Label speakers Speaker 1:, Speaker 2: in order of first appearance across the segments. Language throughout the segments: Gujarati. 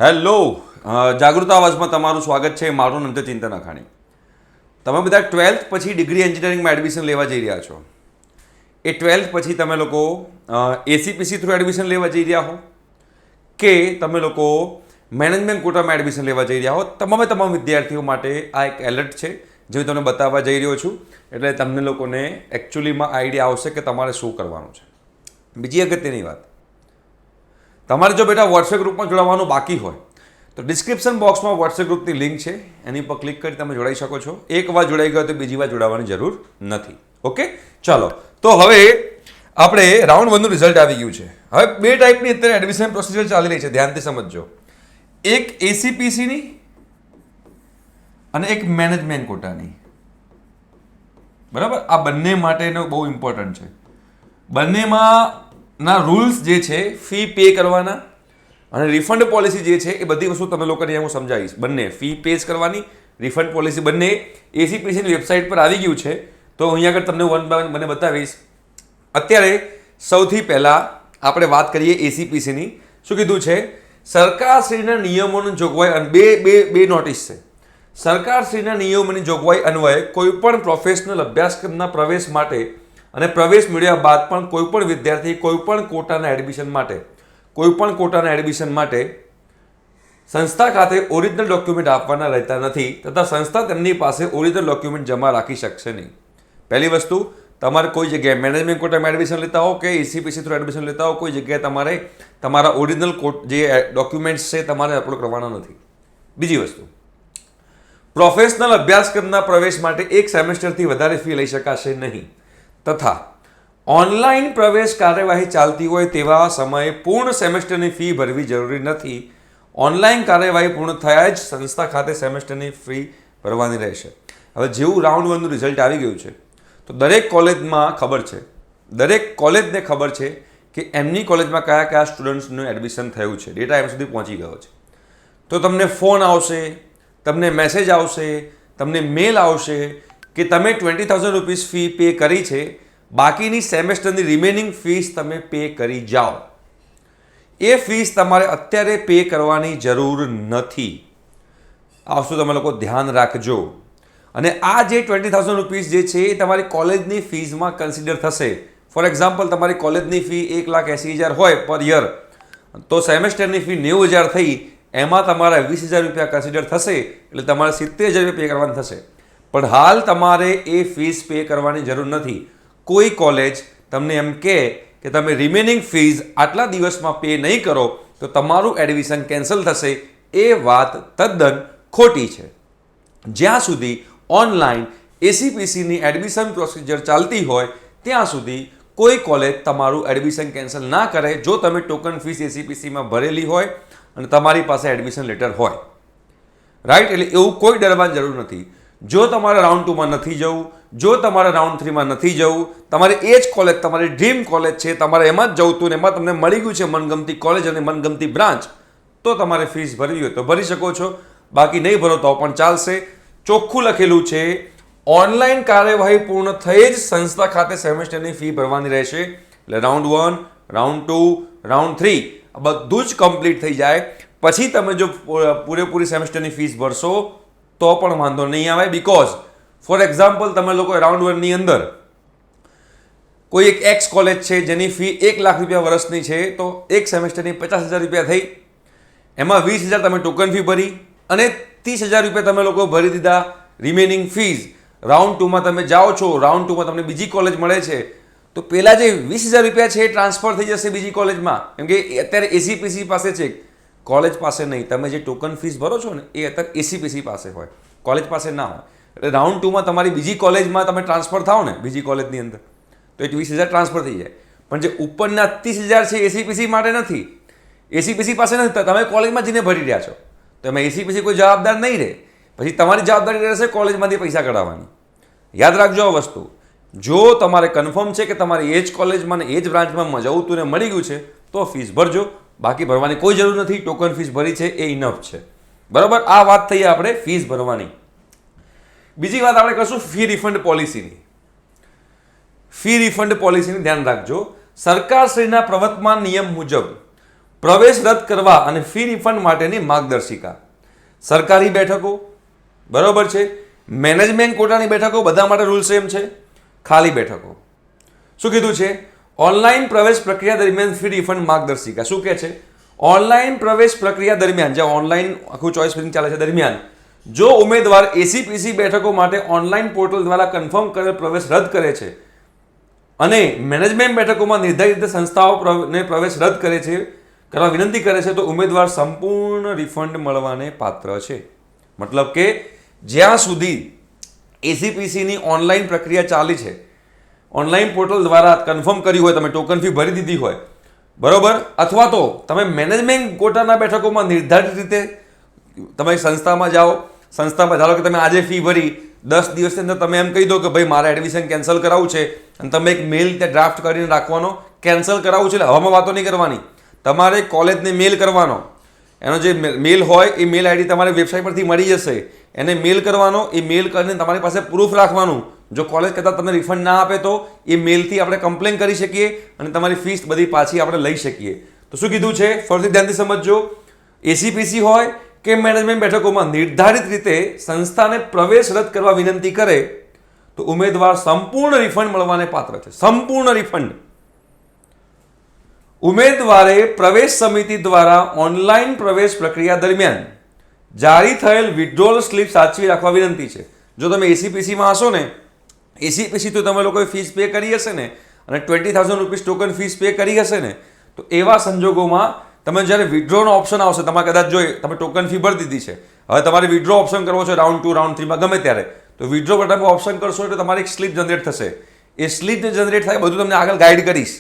Speaker 1: હેલો, જાગૃત આવાજમાં તમારું સ્વાગત છે. મારું નામ છે ચિંતન અખાણી. તમે બધા 12th પછી ડિગ્રી એન્જિનિયરિંગમાં એડમિશન લેવા જઈ રહ્યા છો. એ 12th પછી તમે લોકો એસીપીસી થ્રુ એડમિશન લેવા જઈ રહ્યા હો કે તમે લોકો મેનેજમેન્ટ કોટામાં એડમિશન લેવા જઈ રહ્યા હો, તમામ વિદ્યાર્થીઓ માટે આ એક એલર્ટ છે જે હું તમને બતાવવા જઈ રહ્યો છું. એટલે તમને લોકોને એકચ્યુઅલીમાં આઈડિયા આવશે કે તમારે શું કરવાનું છે. બીજી અગત્યની વાત, તમારે જો બેટા વોટ્સએપ ગ્રુપમાં જોડાવાનું બાકી હોય તો ડિસ્ક્રિપ્શન બોક્સમાં વોટ્સએપ ગ્રુપની લિંક છે, એની પર ક્લિક કરી તમે જોડાઈ શકો છો. એક વાર જોડાઈ ગયો તો બીજી વાર જોડાવાની જરૂર નથી. ઓકે, ચાલો. તો હવે આપણે રાઉન્ડ 1નું રિઝલ્ટ આવી ગયું છે. હવે બે ટાઈપની અત્યારે એડમિશન પ્રોસિજર ચાલી રહી છે, ધ્યાનથી સમજજો. એક એસીપીસીની અને એક મેનેજમેન્ટ કોટાની. બરાબર, આ બંને માટેનો બહુ ઇમ્પોર્ટન્ટ છે. બંનેમાં ના રૂલ્સ જે છે, ફી પે કરવાના અને રિફંડ પોલિસી જે છે, એ બધી વસ્તુ તમે લોકોને હું સમજાવીશ. બંને ફી પે કરવાની, રિફંડ પોલિસી બંને એસીપીસીની વેબસાઇટ પર આવી ગયું છે. તો અહીંયા આગળ તમને વન બાય વન મને બતાવીશ. અત્યારે સૌથી પહેલાં આપણે વાત કરીએ એસીપીસીની. શું કીધું છે? સરકારશ્રીના નિયમોની જોગવાઈ અને બે નોટિસ છે. સરકારશ્રીના નિયમોની જોગવાઈ અન્વયે કોઈપણ પ્રોફેશનલ અભ્યાસક્રમના પ્રવેશ માટે અને પ્રવેશ મેળવ્યા બાદ પણ કોઈપણ વિદ્યાર્થી કોઈપણ કોટાના એડમિશન માટે સંસ્થા ખાતે ઓરિજિનલ ડોક્યુમેન્ટ આપવાના રહેતા નથી, તથા સંસ્થા તેમની પાસે ઓરિજિનલ ડોક્યુમેન્ટ જમા રાખી શકશે નહીં. પહેલી વસ્તુ, તમારે કોઈ જગ્યાએ મેનેજમેન્ટ કોટામાં એડમિશન લેતા હો કે એસીપીસી થ્રુ એડમિશન લેતા હો, કોઈ જગ્યાએ તમારે તમારા ઓરિજિનલ જે ડોક્યુમેન્ટ્સ છે તમારે અપલોડ કરવાના નથી. બીજી વસ્તુ, પ્રોફેશનલ અભ્યાસક્રમના પ્રવેશ માટે એક સેમેસ્ટરથી વધારે ફી લઈ શકાશે નહીં, તથા ઓનલાઈન પ્રવેશ કાર્યવાહી ચાલતી હોય તેવા સમયે પૂર્ણ સેમેસ્ટરની ફી ભરવી જરૂરી નથી. ઓનલાઈન કાર્યવાહી પૂર્ણ થયા જ સંસ્થા ખાતે સેમેસ્ટરની ફી ભરવાની રહેશે. હવે જેવું રાઉન્ડ 1નું રિઝલ્ટ આવી ગયું છે તો દરેક કોલેજમાં ખબર છે, દરેક કોલેજને ખબર છે કે એમની કોલેજમાં કયા કયા સ્ટુડન્ટ્સનું એડમિશન થયું છે. ડેટા એમ સુધી પહોંચી ગયો છે. તો તમને ફોન આવશે, તમને મેસેજ આવશે, તમને મેલ આવશે કે તમે 20,000 રૂપીસ ફી પે કરી છે, બાકીની સેમેસ્ટરની રિમેનિંગ ફીસ તમે પે કરી જાઓ. એ ફીસ તમારે અત્યારે પે કરવાની જરૂર નથી. આ વસ્તુ તમે લોકો ધ્યાન રાખજો. અને આ જે 20,000 રૂપીસ જે છે એ તમારી કોલેજની ફીઝમાં કન્સિડર થશે. ફોર એક્ઝામ્પલ, તમારી કોલેજની ફી 1,80,000 હોય પર યર, તો સેમેસ્ટરની ફી 90,000 થઈ, એમાં તમારા 20,000 રૂપિયા કન્સિડર થશે, એટલે તમારે 70,000 રૂપિયા પે કરવાના થશે. પણ હાલ તમારે એ ફીસ પે કરવાની જરૂર નથી. કોઈ કોલેજ તમને એમ કહે કે તમે રિમેનિંગ ફીઝ આટલા દિવસમાં પે નહીં કરો તો તમારું એડમિશન કેન્સલ થશે, એ વાત તદ્દન ખોટી છે. જ્યાં સુધી ઓનલાઈન એસીપીસીની એડમિશન પ્રોસિજર ચાલતી હોય ત્યાં સુધી કોઈ કોલેજ તમારું એડમિશન કેન્સલ ના કરે, જો તમે ટોકન ફીસ એસીપીસીમાં ભરેલી હોય અને તમારી પાસે એડમિશન લેટર હોય. રાઈટ? એટલે એવું કોઈ ડરવાની જરૂર નથી. જો તમારે રાઉન્ડ 2માં નથી જવું, જો તમારે રાઉન્ડ 3માં નથી જવું, તમારે એ જ કોલેજ તમારી ડ્રીમ કોલેજ છે, તમારે એમાં જ જવું હતું ને એમાં તમને મળી ગયું છે મનગમતી કોલેજ અને મનગમતી બ્રાન્ચ, તો તમારે ફીસ ભરવી હોય તો ભરી શકો છો, બાકી નહીં ભરો તો પણ ચાલશે. ચોખ્ખું લખેલું છે, ઓનલાઈન કાર્યવાહી પૂર્ણ થઈ જ સંસ્થા ખાતે સેમેસ્ટરની ફી ભરવાની રહેશે. એટલે રાઉન્ડ 1, રાઉન્ડ 2, રાઉન્ડ 3 બધું જ કમ્પ્લીટ થઈ જાય પછી તમે જો પૂરેપૂરી સેમેસ્ટરની ફીસ ભરશો તો પણ વાંધો નહીં આવે. બીકોઝ ફોર એક્ઝામ્પલ, તમે લોકો રાઉન્ડ 1ની અંદર કોઈ એક એક્સ કોલેજ છે જેની ફી 1 લાખ રૂપિયા વર્ષની છે, તો એક સેમેસ્ટરની 50,000 રૂપિયા થઈ, એમાં 20,000 તમે ટોકન ફી ભરી અને 30,000 રૂપિયા તમે લોકો ભરી દીધા રિમેનિંગ ફીઝ. રાઉન્ડ 2માં તમે જાઓ છો, રાઉન્ડ 2માં તમને બીજી કોલેજ મળે છે, તો પહેલાં જે 20,000 રૂપિયા છે એ ટ્રાન્સફર થઈ જશે બીજી કોલેજમાં, કેમ કે અત્યારે એસીપીસી પાસે છે, કોલેજ પાસે નહીં. તમે જે ટોકન ફીસ ભરો છો ને એ અત્યારે એસીપીસી પાસે હોય, કોલેજ પાસે ના હોય. એટલે રાઉન્ડ 2માં તમારી બીજી કોલેજમાં તમે ટ્રાન્સફર થાવ ને બીજી કોલેજની અંદર, તો એ 20,000 ટ્રાન્સફર થઈ જાય. પણ જે ઉપરના 30,000 છે એસીપીસી માટે નથી, એસીપીસી પાસે નથી, તમે કોલેજમાં જઈને ભરી રહ્યા છો, તો એમાં એસીપીસી કોઈ જવાબદાર નહીં રહે. પછી તમારી જવાબદારી રહેશે કોલેજમાંથી પૈસા કઢાવવાની. યાદ રાખજો આ વસ્તુ. જો તમારે કન્ફર્મ છે કે તમારી એ જ કોલેજમાં ને એ જ બ્રાન્ચમાં જવું હતું ને મળી ગયું છે તો ફીસ ભરજો, બાકી ભરવાની કોઈ જરૂર નથી. ટોકન ફીસ ભરી છે એ ઇનફ છે. બરાબર? આ વાત થઈ આપણે ફીસ ભરવાની. બીજી વાત આપણે કરશું ફી રિફંડ પોલિસીની. ફી રિફંડ પોલિસીની ધ્યાન રાખજો. સરકારશ્રીના પ્રવર્તમાન નિયમ મુજબ પ્રવેશ રદ કરવા અને ફી રિફંડ માટેની માર્ગદર્શિકા. સરકારી બેઠકો બરોબર છે, મેનેજમેન્ટ કોટાની બેઠકો બધા માટે રૂલ સેમ છે. ખાલી બેઠકો શું કીધું છે? ઓનલાઈન પ્રવેશ પ્રક્રિયા દરમિયાન ફી રિફંડ માર્ગદર્શિકા. શું કહે છે? ઓનલાઈન પ્રવેશ પ્રક્રિયા દરમિયાન, જે ઓનલાઈન આખું ચોઇસ ફિલિંગ ચાલે છે દરમિયાન, જો ઉમેદવાર એસીપીસી બેઠકો માટે ઓનલાઈન પોર્ટલ દ્વારા કન્ફર્મ કરેલ પ્રવેશ રદ કરે છે અને મેનેજમેન્ટ બેઠકોમાં નિર્ધારિત સંસ્થાઓને પ્રવેશ રદ કરે છે, કરવા વિનંતી કરે છે, તો ઉમેદવાર સંપૂર્ણ રિફંડ મળવાને પાત્ર છે. મતલબ કે જ્યાં સુધી એસીપીસીની ઓનલાઈન પ્રક્રિયા ચાલી છે, ઓનલાઈન પોર્ટલ દ્વારા કન્ફર્મ કર્યું હોય, તમે ટોકન ફી ભરી દીધી હોય બરોબર, અથવા તો તમે મેનેજમેન્ટ કોટાના બેઠકોમાં નિર્ધારિત રીતે તમે સંસ્થામાં જાઓ, સંસ્થામાં ધારો કે તમે આજે ફી ભરી 10 દિવસની અંદર તમે એમ કહી દો કે ભાઈ મારે એડમિશન કેન્સલ કરાવવું છે, અને તમે એક મેલ ત્યાં ડ્રાફ્ટ કરીને રાખવાનો, કેન્સલ કરાવવું છે એટલે હવામાં વાતો નહીં કરવાની, તમારે કોલેજને મેલ કરવાનો. એનો જે મેલ હોય એ મેલ આઈડી તમારે વેબસાઇટ પરથી મળી જશે, એને મેલ કરવાનો. એ મેલ કરીને તમારી પાસે પ્રૂફ રાખવાનું. જો કોલેજ કદાચ તમને રિફંડ ના આપે તો એ મેલથી આપણે કમ્પ્લેન કરી શકીએ અને તમારી ફીસ બધી પાછી આપણે લઈ શકીએ. તો શું કીધું છે ફરીથી ધ્યાનથી સમજજો. એસીપીસી હોય કે મેનેજમેન્ટ બેઠકોમાં નિર્ધારિત રીતે સંસ્થાને પ્રવેશ રદ કરવા વિનંતી કરે તો ઉમેદવાર સંપૂર્ણ રિફંડ મળવાને પાત્ર છે. સંપૂર્ણ રિફંડ. ઉમેદવારે પ્રવેશ સમિતિ દ્વારા ઓનલાઈન પ્રવેશ પ્રક્રિયા દરમિયાન જારી થયેલ વિથડ્રોઅલ સ્લીપ સાચવી રાખવા વિનંતી છે. જો તમે એસીપીસીમાં હશો ને, એસીપીસી તો તમે લોકોએ ફીસ પે કરી હશે ને, અને 20,000 રૂપીસ ટોકન ફીસ પે કરી હશે ને, તો એવા સંજોગોમાં તમે જ્યારે વિથડ્રોનો ઓપ્શન આવશે, તમારે કદાચ જો તમે ટોકન ફી ભરી દીધી છે, હવે તમારે વિથડ્રો ઓપ્શન કરવો છે રાઉન્ડ 2 રાઉન્ડ 3 માં ગમે ત્યારે, તો વિથડ્રો પર તમે ઓપ્શન કરશો એટલે તમારી એક સ્લીપ જનરેટ થશે. એ સ્લીપ જે જનરેટ થાય બધું તમને આગળ ગાઈડ કરીશ.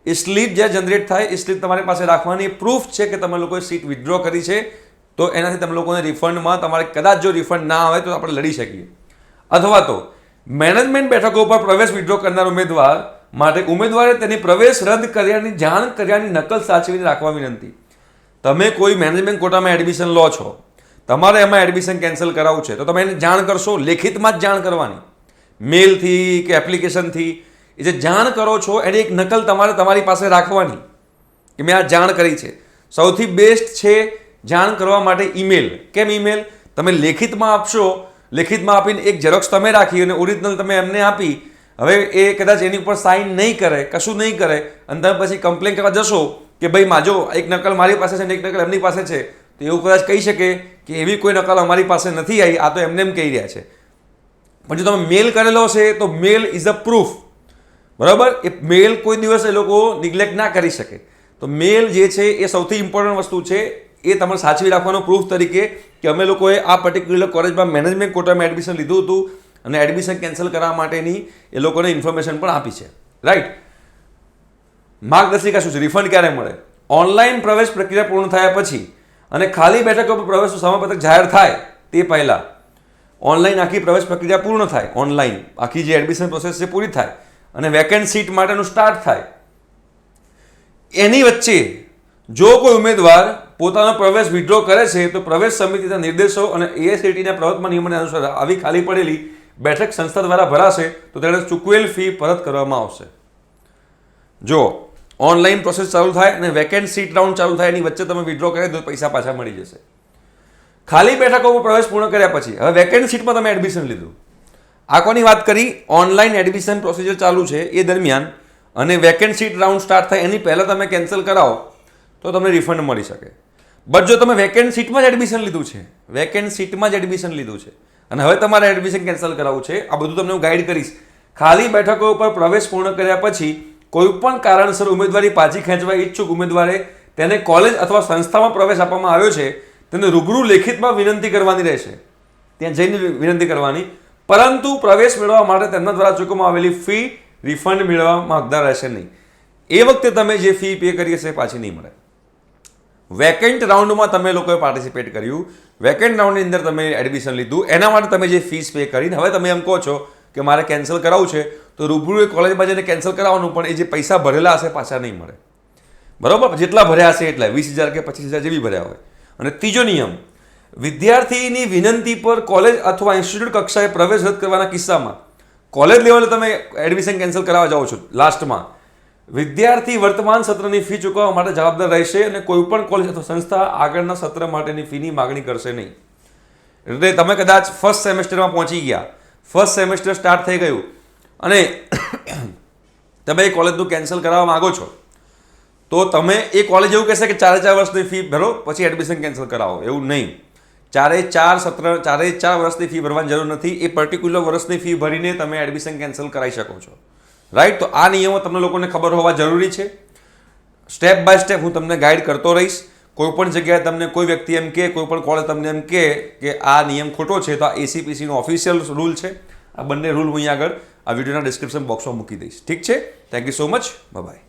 Speaker 1: એ સ્લીપ જે જનરેટ થાય એ સ્લીપ તમારી પાસે રાખવાની પ્રૂફ છે કે તમે લોકોએ સીટ વિથડ્રો કરી છે, તો એનાથી તમે લોકોને રિફંડમાં તમારે કદાચ જો રિફંડ ના આવે તો આપણે લડી શકીએ. અથવા તો મેનેજમેન્ટ બેઠકો પર પ્રવેશ વિથડ્રો કરનાર ઉમેદવાર માટે ઉમેદવારે તેની પ્રવેશ રદ કર્યાની જાણ કર્યાની નકલ સાચવીને રાખવા વિનંતી. તમે કોઈ મેનેજમેન્ટ કોટામાં એડમિશન લો છો, તમારે એમાં એડમિશન કેન્સલ કરાવવું છે, તો તમે એને જાણ કરશો, લેખિતમાં જ જાણ કરવાની, મેલથી કે એપ્લિકેશનથી. એ જે જાણ કરો છો એની એક નકલ તમારે તમારી પાસે રાખવાની કે મેં આ જાણ કરી છે. સૌથી બેસ્ટ છે જાણ કરવા માટે ઈમેલ. કેમ ઈમેલ? તમે લેખિતમાં આપશો, લેખિતમાં આપીને એક ઝેરોક્સ તમે રાખી અને ઓરિજિનલ તમે એમને આપી, હવે એ કદાચ એની ઉપર સાઇન નહીં કરે, કશું નહીં કરે, અને તમે પછી કમ્પ્લેન કરવા જશો કે ભાઈ માજો એક નકલ મારી પાસે છે ને એક નકલ એમની પાસે છે, તો એવું કદાચ કહી શકે કે એવી કોઈ નકલ અમારી પાસે નથી આવી, આ તો એમને એમ કહી રહ્યા છે. પણ જો તમે મેલ કરેલો છે તો મેલ ઇઝ અ પ્રૂફ. બરાબર? એ મેલ કોઈ દિવસ એ લોકો નિગ્લેક્ટ ના કરી શકે. તો મેલ જે છે એ સૌથી ઇમ્પોર્ટન્ટ વસ્તુ છે, એ તમારે સાચવી રાખવાનો પ્રૂફ તરીકે કે અમે લોકોએ આ પર્ટિક્યુલર કોલેજમાં મેનેજમેન્ટ કોટામાં એડમિશન લીધું હતું અને એડમિશન કેન્સલ કરવા માટેની એ લોકોને ઇન્ફોર્મેશન પણ આપી છે. રાઈટ? માર્ગદર્શિકા શું છે? રિફંડ ક્યારે મળે? ઓનલાઈન પ્રવેશ પ્રક્રિયા પૂર્ણ થયા પછી અને ખાલી બેઠકો પર પ્રવેશનું સમયપત્રક જાહેર થાય તે પહેલા ઓનલાઈન આખી પ્રવેશ પ્રક્રિયા પૂર્ણ થાય, ઓનલાઈન આખી જે એડમિશન પ્રોસેસ છે પૂરી થાય અને વેકેન્ટ સીટ માટેનું સ્ટાર્ટ થાય, એની વચ્ચે જો કોઈ ઉમેદવાર પોતાનો પ્રવેશ વિથડ્રો કરે છે તો પ્રવેશ સમિતિના નિર્દેશો અને એઆઈસીટીના પ્રવર્તમાન નિયમોને અનુસાર આવી ખાલી પડેલી બેઠક સંસ્થા દ્વારા ભરાશે તો તેણે ચૂકવેલ ફી પરત કરવામાં આવશે. જો ઓનલાઈન પ્રોસેસ ચાલુ થાય અને વેકેન્ટ સીટ રાઉન્ડ ચાલુ થાય એની વચ્ચે તમે વિથડ્રો કરે તો પૈસા પાછા મળી જશે. ખાલી બેઠકો પર પ્રવેશ પૂર્ણ કર્યા પછી હવે વેકેન્ટ સીટમાં તમે એડમિશન લીધું, આ કોની વાત કરી? ઓનલાઈન એડમિશન પ્રોસિજર ચાલુ છે એ દરમિયાન અને વેકેન્ટ સીટ રાઉન્ડ સ્ટાર્ટ થાય એની પહેલાં તમે કેન્સલ કરાવો તો તમને રિફંડ મળી શકે. બટ જો તમે વેકેન્ટ સીટમાં જ એડમિશન લીધું છે, વેકેન્ટ સીટમાં જ એડમિશન લીધું છે અને હવે તમારે એડમિશન કેન્સલ કરાવવું છે, આ બધું તમને હું ગાઈડ કરીશ. ખાલી બેઠકો પર પ્રવેશ પૂર્ણ કર્યા પછી કોઈ પણ કારણસર ઉમેદવારી પાછી ખેંચવા ઈચ્છુક ઉમેદવારે તેને કોલેજ અથવા સંસ્થામાં પ્રવેશ આપવામાં આવ્યો છે તેને રૂબરૂ લેખિતમાં વિનંતી કરવાની રહેશે, ત્યાં જઈને વિનંતી કરવાની. પરંતુ પ્રવેશ મેળવવા માટે તેમના દ્વારા ચૂકવવામાં આવેલી ફી રિફંડ મેળવવામાં હકદાર રહેશે નહીં. એ વખતે તમે જે ફી પે કરી હશે પાછી નહીં મળે. વેકેન્ટ રાઉન્ડમાં તમે લોકોએ પાર્ટિસિપેટ કર્યું, વેકેન્ટ રાઉન્ડની અંદર તમે એડમિશન લીધું, એના માટે તમે જે ફીસ પે કરીને હવે તમે એમ કહો છો કે મારે કેન્સલ કરાવવું છે, તો રૂબરૂ એ કોલેજમાં જઈને કેન્સલ કરાવવાનું, પણ એ જે પૈસા ભરેલા હશે પાછા નહીં મળે. બરાબર? જેટલા ભર્યા હશે એટલા, 20,000 કે 25,000 જેવી ભર્યા હોય. અને ત્રીજો નિયમ, વિદ્યાર્થીની વિનંતી પર કોલેજ અથવા ઇન્સ્ટિટ્યૂટ કક્ષાએ પ્રવેશ રદ કરવાના કિસ્સામાં કોલેજ લેવલે તમે એડમિશન કેન્સલ કરાવવા જાઓ છો, લાસ્ટમાં વિદ્યાર્થી વર્તમાન સત્રની ફી ચૂકવવા માટે જવાબદાર રહેશે અને કોઈ પણ કોલેજ અથવા સંસ્થા આગળના સત્ર માટેની ફીની માગણી કરશે નહીં. એટલે તમે કદાચ ફર્સ્ટ સેમેસ્ટરમાં પહોંચી ગયા, ફર્સ્ટ સેમેસ્ટર સ્ટાર્ટ થઈ ગયું અને તમે એ કોલેજનું કેન્સલ કરાવવા માગો છો, તો તમે એ કોલેજ એવું કહેશે કે 4 વર્ષની ફી ભરો પછી એડમિશન કેન્સલ કરાવો. એવું નહીં. 4 વર્ષની ફી ભરવાની જરૂર નથી. એ પર્ટિક્યુલર વર્ષની ફી ભરીને તમે એડમિશન કેન્સલ કરાવી શકો છો. રાઈટ. તો આ નિયમો તમને લોકોને ખબર હોવા જરૂરી છે. સ્ટેપ બાય સ્ટેપ હું તમને ગાઈડ કરતો રહીશ. કોઈ પણ જગ્યાએ તમને કોઈ વ્યક્તિ એમ કે, કોઈ પણ કોલેજ તમને એમ કે આ નિયમ ખોટો છે, તો આ એસીપીસીનો ઓફિશિયલ રૂલ છે. આ બંને રૂલ હું અહીં આગળ આ વિડીયોના ડિસ્ક્રિપ્શન બોક્સમાં મૂકી દઈશ. ઠીક છે. Thank you so much. By.